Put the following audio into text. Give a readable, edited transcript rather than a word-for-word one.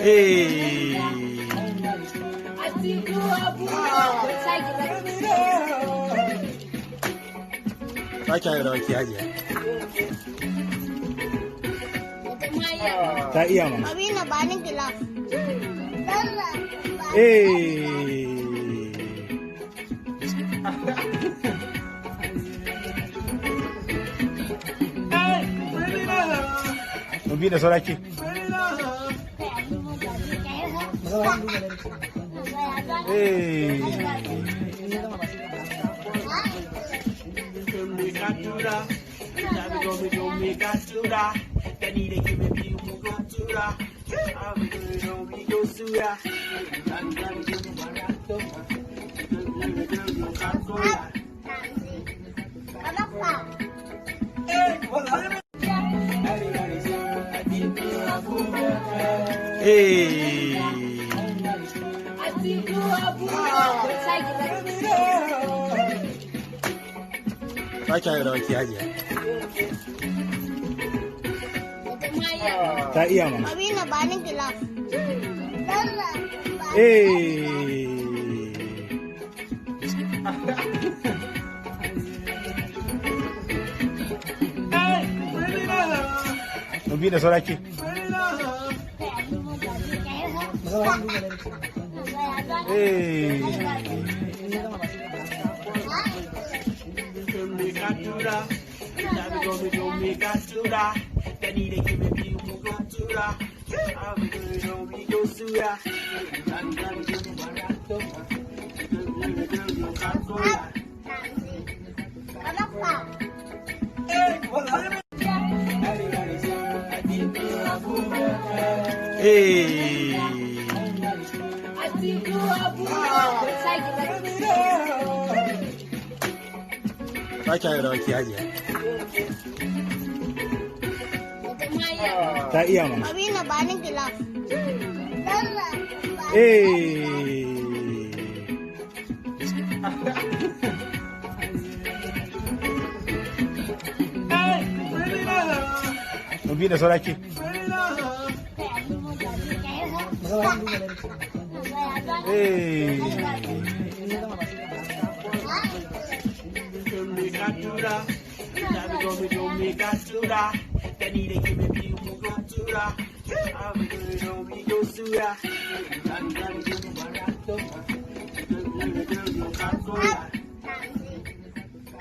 Hey. Ba kya da waki hajiya. Ta iya mana. Abina ba ni gilas. Bi da sauraki. Ba kya da waki hajiya. Ta iya mana. Abina ba ni gilas. Bi da sauraki. Ba kya da waki hajiya. Ta iya mana. Abina ba ni gilas. Bi da sauraki. Ah.